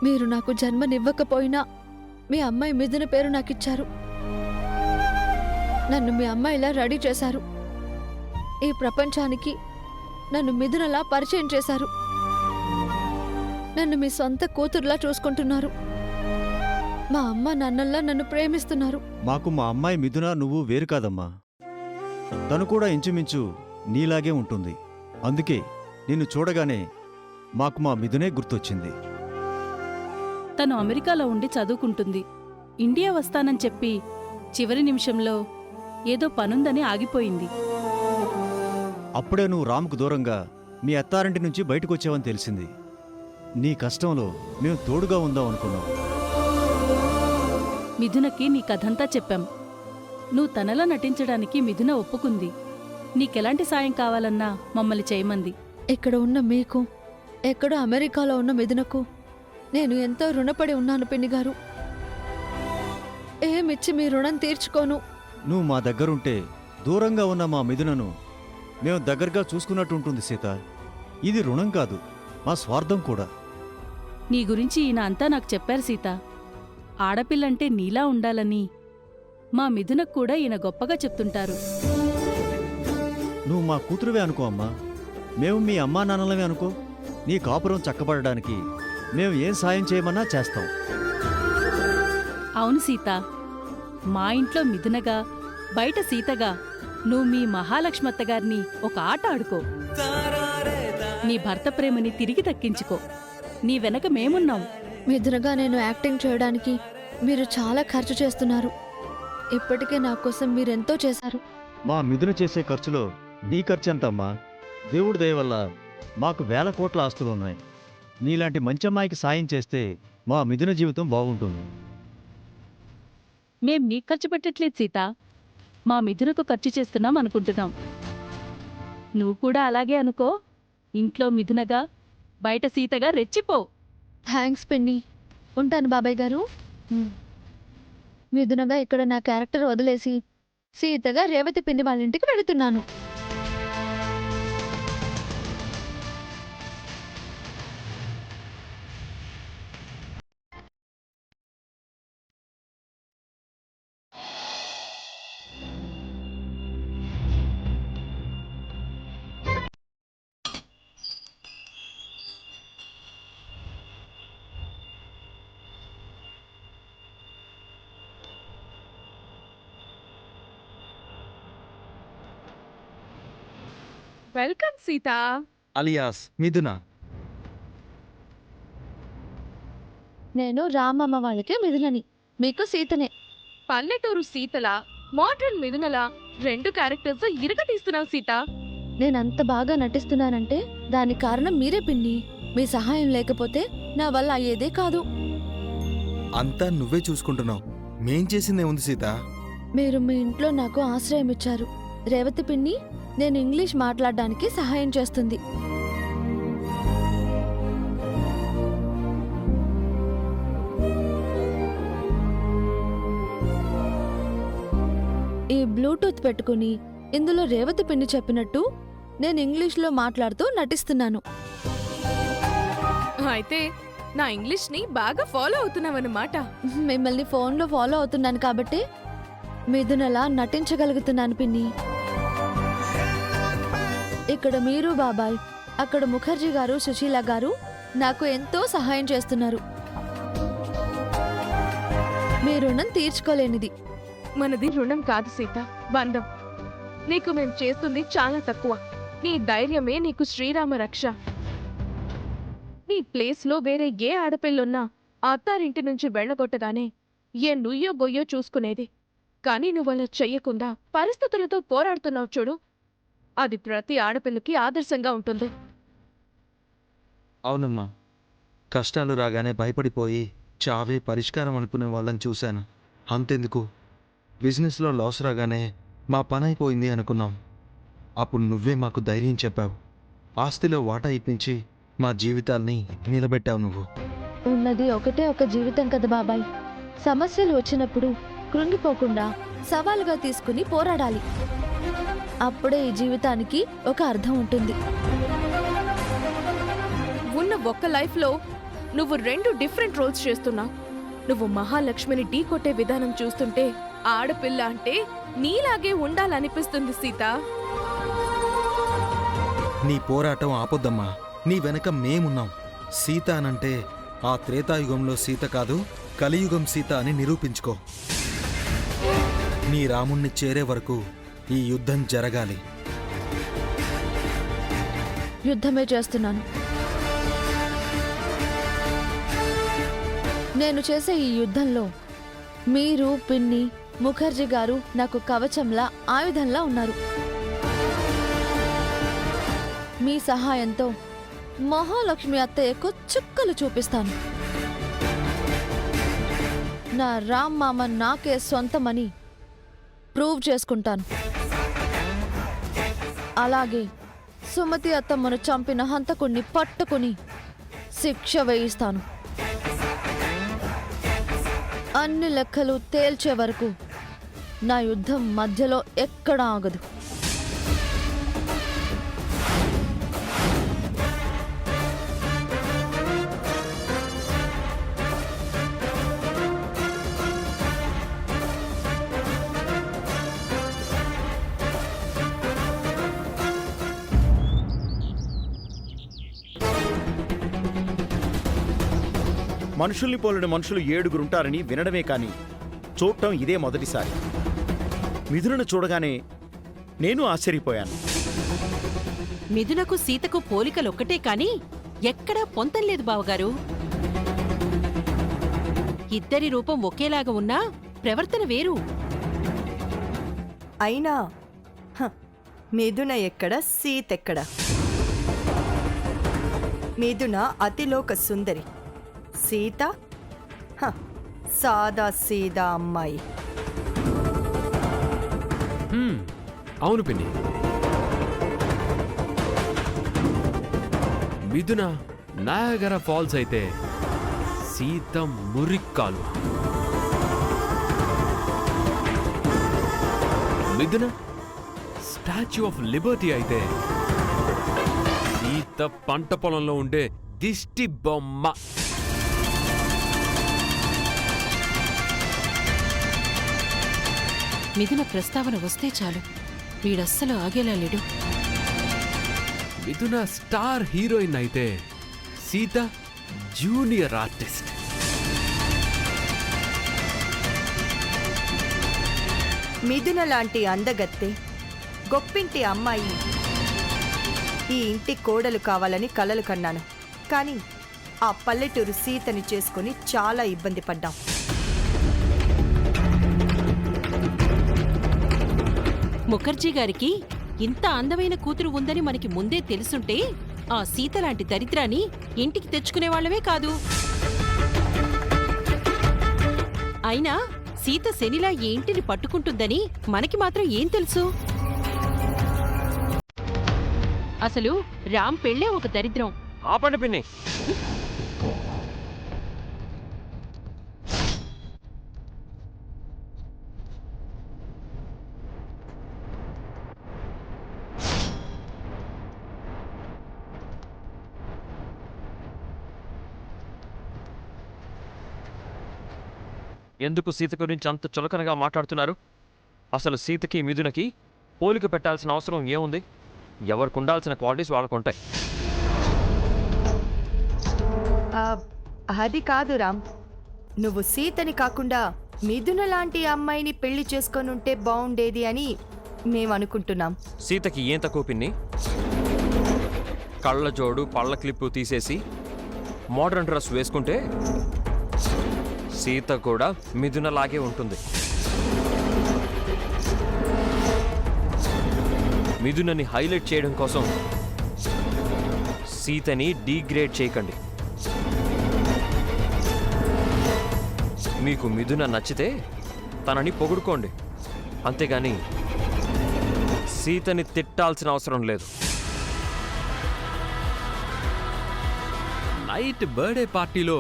మీరు నాకు జన్మనివ్వకపోయినా మీ అమ్మాయి మిథున పేరు నాకిచ్చారు. నన్ను మీ అమ్మాయిలా రెడీ చేశారు. ఈ ప్రపంచానికి నన్ను మిథునలా పరిచయం చేశారు. నన్ను మీ సొంత కూతురులా చూసుకుంటున్నారు. మా అమ్మ నాన్నల్లా నన్ను ప్రేమిస్తున్నారు. మాకు మా అమ్మాయి మిథున నువ్వు వేరు కాదమ్మా. తను కూడా ఇంచుమించు నీలాగే ఉంటుంది. అందుకే నిన్ను చూడగానే మాకు మా మిథునే గుర్తొచ్చింది. తను అమెరికాలో ఉండి చదువుకుంటుంది. ఇండియా వస్తానని చెప్పి చివరి నిమిషంలో ఏదో పనుందని ఆగిపోయింది. అప్పుడే నువ్వు రాముకు దూరంగా మీ అత్తారింటి నుంచి బయటకొచ్చావని తెలిసింది. నీ కష్టంలో మేము తోడుగా ఉందాం అనుకున్నాం. మిథునకి నీ కథంతా చెప్పాం. నువ్వు తనలా నటించడానికి మిథున ఒప్పుకుంది. నీకెలాంటి సాయం కావాలన్నా మమ్మల్ని చేయమంది. ఇక్కడ ఉన్న మీకు, ఎక్కడో అమెరికాలో ఉన్న మిథునకు నేను ఎంతో రుణపడి ఉన్నాను పిన్నిగారు. ఏమిచ్చి మీ రుణం తీర్చుకోను. నువ్వు మా దగ్గరుంటే దూరంగా ఉన్న మా మిథునను మేము దగ్గరగా చూసుకున్నట్టుంటుంది సీత. ఇది రుణం కాదు, మా స్వార్థం కూడా. నీ గురించి ఈయన అంతా నాకు చెప్పారు సీత. ఆడపిల్లంటే నీలా ఉండాలని మా మిథునకు కూడా ఈయన గొప్పగా చెప్తుంటారు. నువ్వు మా కూతురువే అనుకో అమ్మా. మేము మీ అమ్మా నాన్నలమే అనుకో. నీ కాపురం చక్కబడడానికి మేము ఏం సాయం చేయమన్నా చేస్తాం. అవును సీత, మా ఇంట్లో మిథునగా బయట సీతగా నువ్వు మీ మహాలక్ష్మత్తగారిని ఒక ఆట ఆడుకో. నీ భర్త ప్రేమని తిరిగి దక్కించుకో. నీ వెనక మేమున్నాం. మిథునగా నేను యాక్టింగ్ చేయడానికి మీరు చాలా ఖర్చు చేస్తున్నారు. ఇప్పటికే నా కోసం మీరెంతో చేశారు. మా మిథున చేసే ఖర్చులో నీ ఖర్చు ఎంతమ్మా? దేవుడి దయ వల్ల మాకు వేల కోట్ల ఆస్తులున్నాయి. నీలాంటి మంచి అమ్మాయికి సాయం చేస్తే మా మిథున జీవితం బాగుంటుంది. మేం నీ ఖర్చు పెట్టట్లేదు సీత, మా మిథునకు ఖర్చు చేస్తున్నాం అనుకుంటున్నాం. నువ్వు కూడా అలాగే అనుకో. ఇంట్లో మిథునగా బయట సీతగా రెచ్చిపో. థ్యాంక్స్ పిన్ని. ఉంటాను బాబాయ్ గారు. మిథునగా ఇక్కడ నా క్యారెక్టర్ వదిలేసి సీతగా రేవతి పిన్ని వాళ్ళ ఇంటికి వెళుతున్నాను. వెల్కమ్ సీత. అలియాస్ మిథున. నేను రామమ్మ వాళ్ళకి మిథునని, మీకు సీతనే. పల్లెటూరు సీతలా, మోడ్రన్ మిథునలా రెండు క్యారెక్టర్స్ ఇరగతీస్తున్నావు సీత. నేనంత బాగా నటిస్తున్నానంటే దానికి కారణం మీరే పిన్ని. మీ సహాయం లేకపోతే నా వల్ల అయ్యేదే కాదు. అంతా నువ్వే చూసుకుంటున్నావు. మేం చేసిందే ఉంది సీత. మీరు మీ ఇంట్లో నాకు ఆశ్రయం ఇచ్చారు. రేవతి పిన్ని నేను ఇంగ్లీష్ మాట్లాడడానికి సహాయం చేస్తుంది. ఈ బ్లూటూత్ పెట్టుకుని ఇందులో రేవతి పిన్ని చెప్పినట్టు నేను ఇంగ్లీష్లో మాట్లాడుతూ నటిస్తున్నాను. అయితే నా ఇంగ్లీష్ ని బాగా ఫాలో అవుతున్నావన్నమాట. మిమ్మల్ని ఫోన్లో ఫాలో అవుతున్నాను కాబట్టి మిథునలా నటించగలుగుతున్నాను పిన్ని. ఇక్కడ మీరు బాబాయ్, అక్కడ ముఖర్జీ గారు, సుశీల గారు నాకు ఎంతో సహాయం చేస్తున్నారు. మీ రుణం తీర్చుకోలేనిది. మనది రుణం కాదు సీత, బంధం. నీకు మేం చేస్తుంది చాలా తక్కువ. నీ ధైర్యమే నీకు శ్రీరామ రక్ష. నీ ప్లేస్లో వేరే ఏ ఆడపిల్లున్నా అత్తారింటి నుంచి వెళ్ళగొట్టగానే ఏ నుయ్యో గొయ్యో చూసుకునేది. కానీ నువ్వలా చెయ్యకుండా పరిస్థితులతో పోరాడుతున్నావు చూడు, అది ప్రతి ఆడపిల్లకి ఆదర్శంగా ఉంటుంది. అవునమ్మా, కష్టాలు రాగానే భయపడిపోయి చావే పరిష్కారం అనుకునే వాళ్ళని చూశాను. అంతెందుకు, బిజినెస్లో లాస్ రాగానే మా పని అయిపోయింది అనుకున్నాం. అప్పుడు నువ్వే మాకు ధైర్యం చెప్పావు. ఆస్తిలో వాటా ఇప్పించి మా జీవితాల్ని నిలబెట్టావు నువ్వు. ఉన్నది ఒకటే ఒక జీవితం కదా బాబాయ్. సమస్యలు వచ్చినప్పుడు కృంగిపోకుండా సవాలుగా తీసుకుని పోరాడాలి. అప్పుడే ఈ జీవితానికి ఒక అర్థం ఉంటుంది. ఉన్న ఒక్క లైఫ్లో నువ్వు 2 డిఫరెంట్ రోల్స్ చేస్తున్నావు. నువ్వు మహాలక్ష్మిని ఢీ కొట్టే విధానం చూస్తుంటే ఆడపిల్ల అంటే నీలాగే ఉండాలనిపిస్తుంది సీత. నీ పోరాటం ఆపొద్దమ్మా. నీ వెనక మేమున్నాం. సీత అనంటే ఆ త్రేతాయుగంలో సీత కాదు, కలియుగం సీత అని నిరూపించుకో. నీ రాముణ్ణి చేరే వరకు ఈ యుద్ధం జరగాలి. యుద్ధమే చేస్తున్నాను. నేను చేసే ఈ యుద్ధంలో మీరు, పిన్ని, ముఖర్జీ గారు నాకు కవచంలా, ఆయుధంలా ఉన్నారు. మీ సహాయంతో మహాలక్ష్మి అత్తయ్యకు చుక్కలు చూపిస్తాను. నా రామ్ మామ నాకే సొంతమని ప్రూవ్ చేసుకుంటాను. అలాగే సుమతి అత్తమ్మను చంపిన హంతకుణ్ణి పట్టుకుని శిక్ష వేయిస్తాను. అన్ని లెక్కలు తేల్చే వరకు నా యుద్ధం మధ్యలో ఎక్కడా ఆగదు. మనుషుల్ని పోలిన మనుషులు 7 ఉంటారని వినడమే కాని చూడటం ఇదే మొదటిసారి. మిథునను చూడగానే నేను ఆశ్చర్యపోయాను. మిథునకు సీతకు పోలికలొక్కటే కాని ఎక్కడా పొంతంలేదు బావగారు. ఇద్దరి రూపం ఒకేలాగా ఉన్నా ప్రవర్తన వేరు. అయినా మిథున ఎక్కడ, సీతెక్కడ? మిథున అతిలోక సుందరి, సీత సాదా సీదా అమ్మాయి. అవును పిన్ని. మిథున నయాగరా ఫాల్స్ అయితే సీత మురిక్కాలు. మిథున స్టాచ్యూ ఆఫ్ లిబర్టీ అయితే సీత పంట పొలంలో ఉండే దిష్టి బొమ్మ. మిథున ప్రస్తావన వస్తే చాలు, వీడస్సలు ఆగేలా లేడు. మిథున స్టార్ హీరోయిన్ అయితే సీత జూనియర్ ఆర్టిస్ట్. మిథున లాంటి అందగత్తె, గొప్పింటి అమ్మాయి ఈ ఇంటి కోడలు కావాలని కలలు కన్నాను. కానీ ఆ పల్లెటూరు సీతని చేసుకుని చాలా ఇబ్బంది పడ్డాం. ముఖర్జీ గారికి ఇంత అందమైన కూతురు ఉందని మనకి ముందే తెలుసుంటే ఆ సీత లాంటి దరిద్రాన్ని ఇంటికి తెచ్చుకునేవాళ్లమే కాదు. అయినా సీత శనిలా ఈ ఇంటిని పట్టుకుంటుందని మనకి మాత్రం ఏం తెలుసు? అసలు రామ్ పెళ్ళే ఒక దరిద్రం. ఆపండి పిన్ని. ఎందుకు సీత గురించి అంత చులకనగా మాట్లాడుతున్నారు? అసలు సీతకి మిథునకి పోలిక పెట్టాల్సిన అవసరం ఏముంది? ఎవరికి ఉండాల్సిన క్వాలిటీస్ వాళ్ళకుంటాయి. అది కాదు రామ్, నువ్వు సీతని కాకుండా మిథున లాంటి అమ్మాయిని పెళ్లి చేసుకొనుంటే బాగుండేది అని మేమనుకుంటున్నాం. సీతకి ఏం తక్కువ పిన్ని? కళ్ళ జోడు, పళ్ళ క్లిప్పు తీసేసి మోడర్న్ డ్రెస్ వేసుకుంటే సీత కూడా మిథునలాగే ఉంటుంది. మిథునని హైలైట్ చేయడం కోసం సీతని డీగ్రేడ్ చేయకండి. మీకు మిథున నచ్చితే తనని పొగుడుకోండి, అంతేగాని సీతని తిట్టాల్సిన అవసరం లేదు. నైట్ బర్త్డే పార్టీలో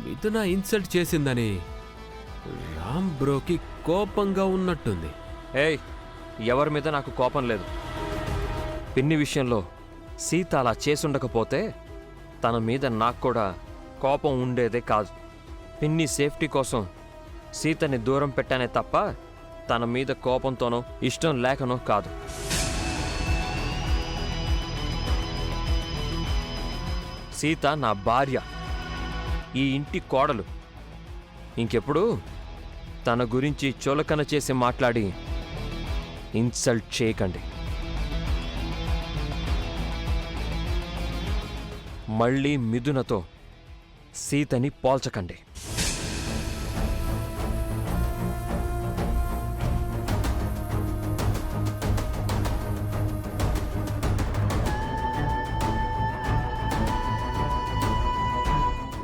మిథున ఇన్సల్ట్ చేసిందని రామ్ బ్రోకి కోపంగా ఉన్నట్టుంది. ఏయ్, ఎవరి మీద నాకు కోపం లేదు. పిన్ని విషయంలో సీత అలా చేసుండకపోతే తన మీద నాకు కూడా కోపం ఉండేదే కాదు. పిన్ని సేఫ్టీ కోసం సీతని దూరం పెట్టానే తప్ప తన మీద కోపంతోనో ఇష్టం లేకనో కాదు. సీత నా భార్య, ఈ ఇంటి కోడలు. ఇంకెప్పుడు తన గురించి చులకన చేసి మాట్లాడి ఇన్సల్ట్ చేయకండి. మళ్ళీ మిథునతో సీతని పోల్చకండి.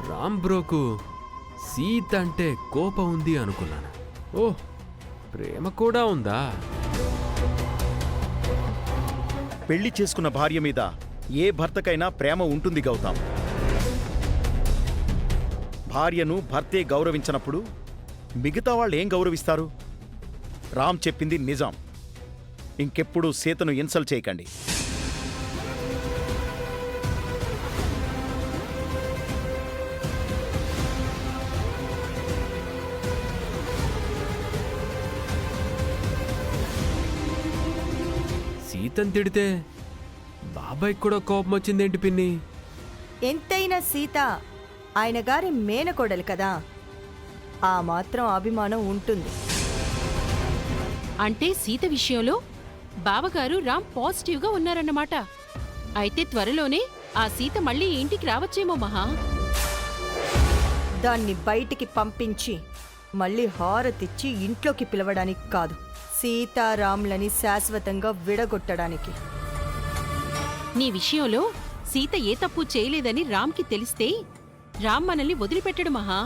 రామ్ బ్రోకు సీత అంటే కోపం ఉంది అనుకున్నాను. ఓహ్, ప్రేమ కూడా ఉందా? పెళ్లి చేసుకున్న భార్య మీద ఏ భర్తకైనా ప్రేమ ఉంటుంది గౌతమ్. భార్యను భర్తే గౌరవించినప్పుడు మిగతా వాళ్ళు ఏం గౌరవిస్తారు? రామ్ చెప్పింది నిజం. ఇంకెప్పుడు సీతను ఇన్సల్ట్ చేయకండి. సీతను తిడితే బాబాయ్ కూడా కోపం వచ్చిందేంటి పిన్ని? ఎంతైనా సీత ఆయన గారి మేనకోడలు కదా, ఆ మాత్రం అభిమానం ఉంటుంది. అంటే సీత విషయంలో బావగారు రామ్ పాజిటివ్గా ఉన్నారన్నమాట. అయితే త్వరలోనే ఆ సీత మళ్ళీ ఇంటికి రావచ్చేమో మహా. దాన్ని బయటికి పంపించి మళ్ళీ హారతిచ్చి ఇంట్లోకి పిలవడానికి కాదు, సీతారాములని శాశ్వతంగా విడగొట్టడానికి. నీ విషయంలో సీత ఏ తప్పు చేయలేదని రామ్కి తెలిస్తే రామ్ మనల్ని వదిలిపెట్టడు మహా.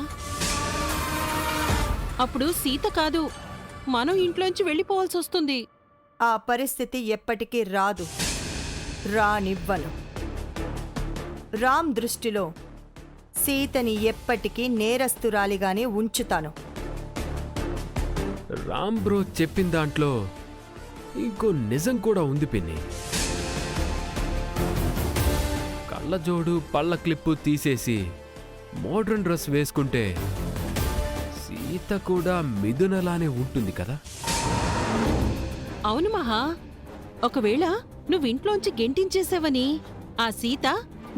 అప్పుడు సీత కాదు, మనం ఇంట్లోంచి వెళ్ళిపోవాల్సి వస్తుంది. ఆ పరిస్థితి ఎప్పటికీ రాదు, రానివ్వను. రామ్ దృష్టిలో సీతని ఎప్పటికీ నేరస్తురాలిగానే ఉంచుతాను. రామ్ బ్రో చెప్పిన దాంట్లో ఇంకో నిజం కూడా ఉంది పిన్ని. కళ్ళజోడు పళ్ళ క్లిప్పు తీసేసి మోడ్రన్ డ్రెస్ వేసుకుంటే సీత కూడా మిథునలానే ఉంటుంది కదా. అవును మహా, ఒకవేళ నువ్వింట్లోంచి గెంటించేసావని ఆ సీత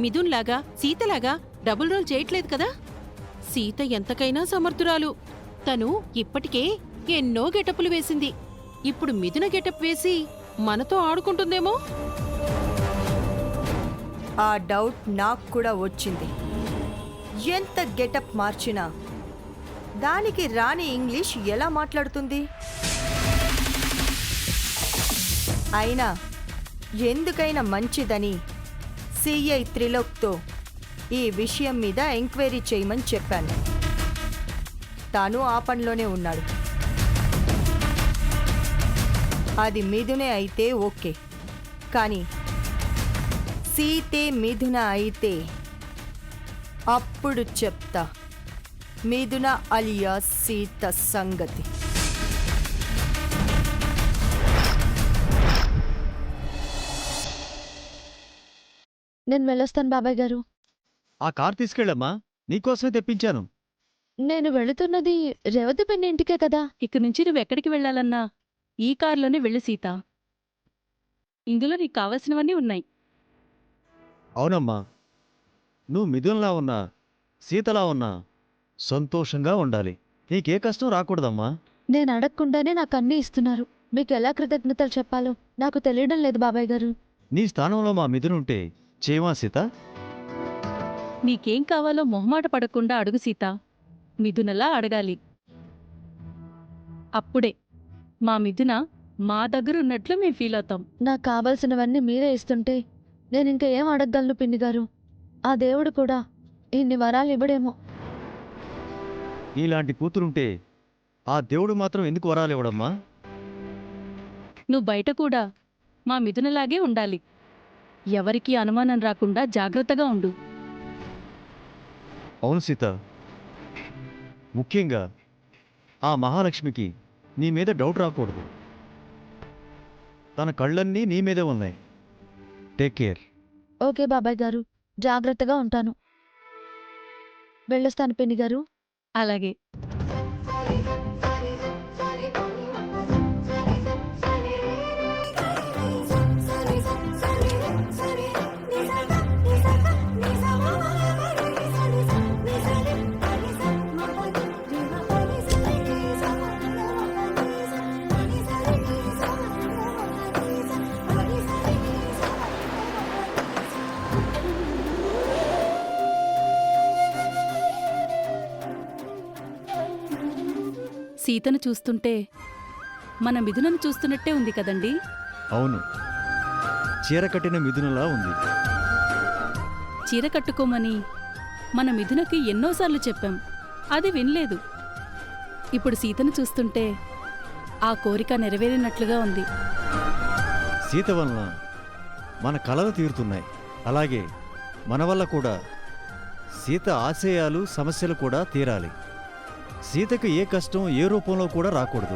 మిథున్లాగా సీతలాగా డబుల్ రోల్ చేయట్లేదు కదా. సీత ఎంతకైనా సమర్థురాలు. తను ఇప్పటికే ఎన్నో గెటప్పులు వేసింది. ఇప్పుడు మిథున గెటప్ వేసి మనతో ఆడుకుంటుందేమో. ఆ డౌట్ నాకు కూడా వచ్చింది. ఎంత గెటప్ మార్చినా దానికి రాని ఇంగ్లీష్ ఎలా మాట్లాడుతుంది? అయినా ఎందుకైనా మంచిదని సిఐ త్రిలోక్తో ఈ విషయం మీద ఎంక్వైరీ చేయమని చెప్పాను. తాను ఆ పనిలోనే ఉన్నాడు. అది మిథునే అయితే ఓకే, కానీ సీతే మిథున అయితే అప్పుడు చెప్తా మిథున అలియా సీత సంగతి. నేను వెళ్ళొస్తాను బాబాయ్ గారు. ఆ కార్ తీసుకెళ్ళమ్మా, నీకోసమే తెప్పించాను. నేను వెళుతున్నది రేవతి పిన్ని ఇంటికే కదా. ఇక నుంచి నువ్వెక్కడికి వెళ్ళాలన్నా ఈ కారులోనే వెళ్ళు సీత. ఇందులో నీకు కావలసినవన్నీ ఉన్నాయి. అవునమ్మా, నువ్వు మిథున్లా ఉన్నా సీతలా ఉన్నా సంతోషంగా ఉండాలి. నీకే కష్టం రాకూడదమ్మా. నేను అడగకుండానే నాకు అన్నీ ఇస్తున్నారు. మీకు ఎలా కృతజ్ఞతలు చెప్పాలో నాకు తెలియడం లేదు బాబాయ్ గారు. నీ స్థానంలో మా మిథునుంటే చేయమా సీత? నీకేం కావాలో మొహమాట పడకుండా అడుగు సీత. మిథునలా అడగాలి. అప్పుడే మా మిథున మా దగ్గర ఉన్నట్లు మేము ఫీల్ అవుతాం. నాకు కావలసినవన్నీ మీరే ఇస్తుంటే నేను ఇంకా ఏం అడగగలను పిన్ని గారు. ఆ దేవుడు కూడా ఇన్ని వరాలు ఇవ్వడేమో. నీలాంటి కూతురుంటే ఆ దేవుడు మాత్రం ఎందుకు వరాలు ఇవ్వడమ్మా? నువ్వు బయట కూడా మా మిథునలాగే ఉండాలి. ఎవరికీ అనుమానం రాకుండా జాగ్రత్తగా ఉండు. అవును సీత, ముఖ్యంగా ఆ మహాలక్ష్మికి నీ మీద డౌట్ రాకూడదు. తన కళ్ళన్నీ నీ మీదే ఉన్నాయి. Take care. ఓకే బాబాయ్ గారు, జాగ్రత్తగా ఉంటాను. వెళ్ళొస్తాను పిన్ని గారు. అలాగే. సీతను చూస్తుంటే మన మిథునను చూస్తున్నట్టే ఉంది కదండి. అవును, చీర కట్టిన మిథునలా ఉంది. చీర కట్టుకోమని మన మిథునకి ఎన్నోసార్లు చెప్పాం, అది వినలేదు. ఇప్పుడు సీతను చూస్తుంటే ఆ కోరిక నెరవేరినట్లుగా ఉంది. సీత వలన మన కలలు తీరుతున్నాయి. అలాగే మన వల్ల కూడా సీత ఆశయాలు, సమస్యలు కూడా తీరాలి. సీతకు ఏ కష్టం ఏ రూపంలో కూడా రాకూడదు.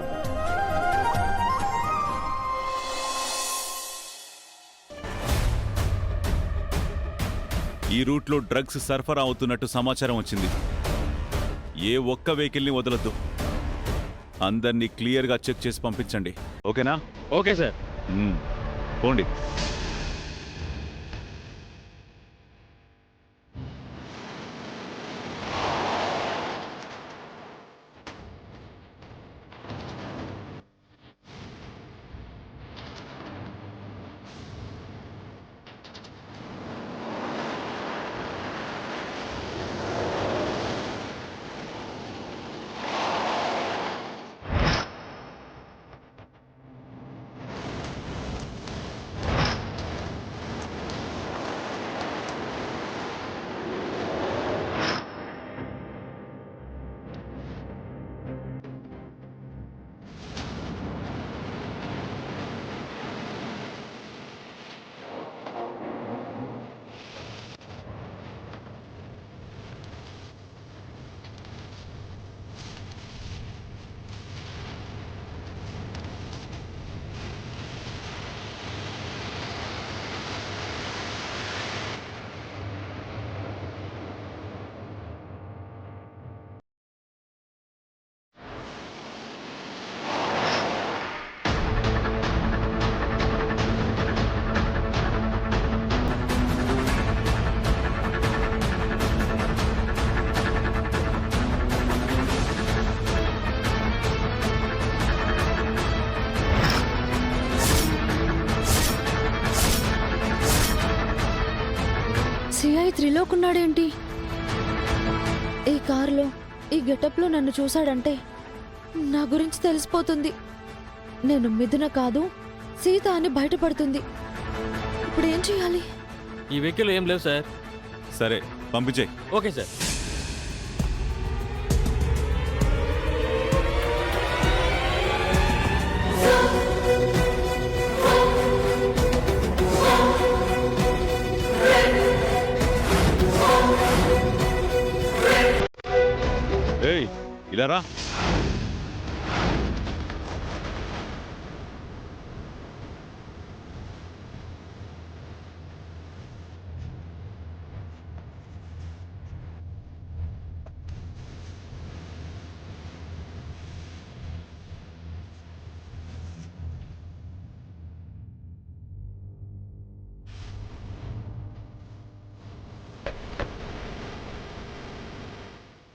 ఈ రూట్లో డ్రగ్స్ సరఫరా అవుతున్నట్టు సమాచారం వచ్చింది. ఏ ఒక్క వెహికల్ని వదలొద్దు. అందరినీ క్లియర్గా చెక్ చేసి పంపించండి. ఓకేనా? Okay sir. పోండి. సిఐ త్రిలోకున్నాడేంటి? ఈ కారులో, ఈ గెటప్లో నన్ను చూశాడంటే నా గురించి తెలిసిపోతుంది. నేను మిథున కాదు, సీత అని బయటపడుతుంది. ఇప్పుడు ఏం చేయాలి? ఈ వెహికల్ ఏం లేవు సార్. సరే, పంపించేయ్. Okay sir. ఏయ్, ఇలా రా.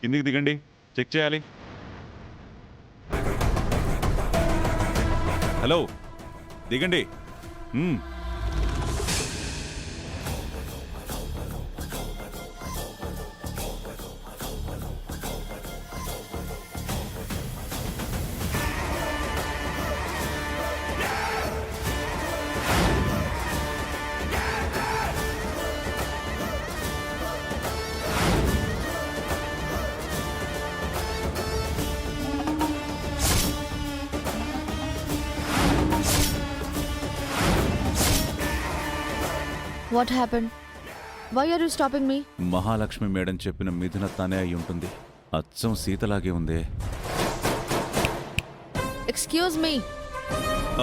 కిందికి దిగండి, చెక్ చేయాలి. హలో, దిగండి. What happened? Why are you stopping me? Mahalakshmi madam చెప్పిన మిథున తనే అయి ఉంటుంది. అచ్చం సీతలాగే ఉంది. ఎక్స్క్యూజ్ మీ,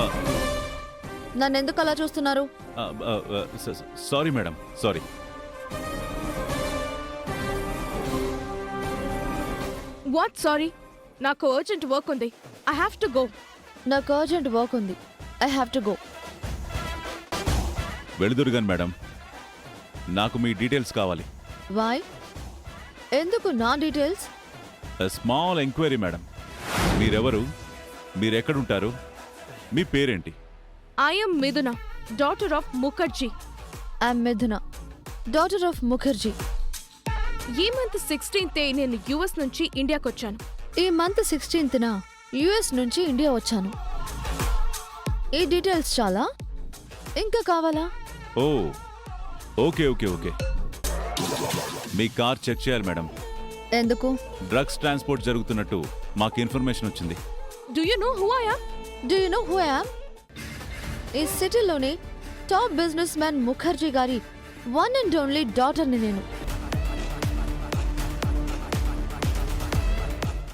ఆ, నన్ను ఎందుకు అలా చూస్తున్నారు? Sorry madam, sorry. What sorry? నాకు అర్జెంట్ వర్క్ ఉంది. I have to go. నాకు అర్జెంట్ వర్క్ ఉంది. I have to go. వెళుదురుగాని మేడం, నాకు మీ డీటెయిల్స్ కావాలి. వై? ఎందుకు నా డీటెయిల్స్? Small enquiry madam. మీరెవరు, మీరెక్కడుంటారు, మీ పేరేంటి? ఐ ఎమ్ మిథున, డాటర్ ఆఫ్ ముఖర్జీ. ఐఎమ్ మిథున, డాటర్ ఆఫ్ ముఖర్జీ. ఈ మంత్ 16th నేను యుఎస్ నుంచి ఇండియాకి వచ్చాను. ఈ మంత్ 16th యుఎస్ నుంచి ఇండియా వచ్చాను. ఈ డీటెయిల్స్ చాలా? ఇంకా కావాలా? ఓ ఓకే ఓకే ఓకే. మీ కార్ చెక్ చేయాలి మేడం. ఎందుకు? డ్రగ్స్ ట్రాన్స్పోర్ట్ జరుగుతున్నట్టు మాకు ఇన్ఫర్మేషన్ వచ్చింది. Do you know who I am? Do you know who I am? ఈ సిటీలోని టాప్ బిజినెస్ మ్యాన్ ముఖర్జీ గారి వన్ అండ్ ఓన్లీ డాటర్ని నేను.